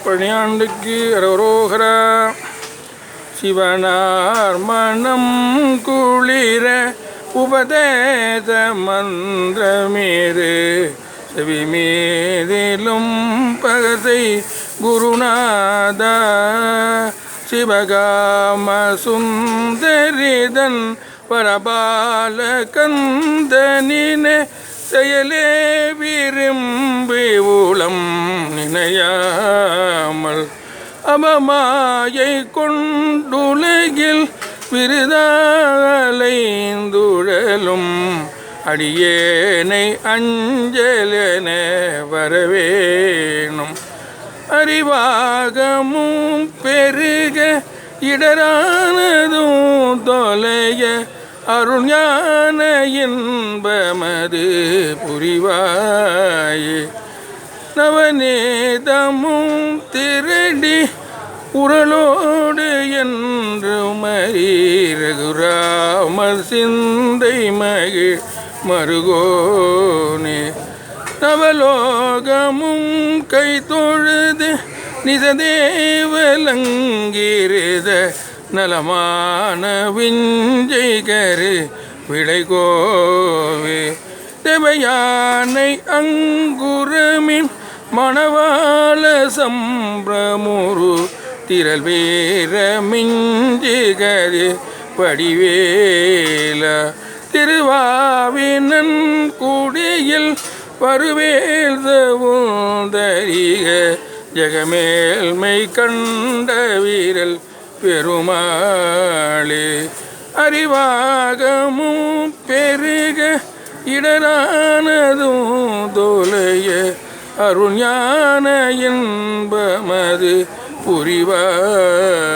பணியாண்டுக்கு அரோகரா. சிவனார் மனம் குளிர உபதேச மந்திரமேறு செவிமேதிலும் பகசை குருநாதா. சிவகாம சுந்தரிதன் பரபால கந்தனினே செயலே விரும்பி உளம் நினையாமல் அபமாயை கொண்டுலகில் விருதாலைந்துழலும் அடியேனை அஞ்சலென வரவேணும். அறிவாகமும் பெருக இடரானதும் தொலைய அருஞான இன்பமது புரிவாயே. நவநேதமும் திருடி உரலோடு என்று மறி ரகுராமர் சிந்தை மகிழ் மருகோனே. நவலோகமும் கை தொழுது நிசதேவலங்கிருத நலமான விஞ்சை கரு விடைகோவே. தேவயானை அங்குரமின் மணவாள சம்பிரமுரு திரள் வீர மிஞ்சிகரு படிவேல. திருவாவினன் குடியில் வருவேல் தரிக ஜெகமேல்மை கண்ட வீரல் பெருமாளே. அறிவாகமும் பெருக இடரானதும் தொலைய அருஞான இன்பமது புரிவாயே.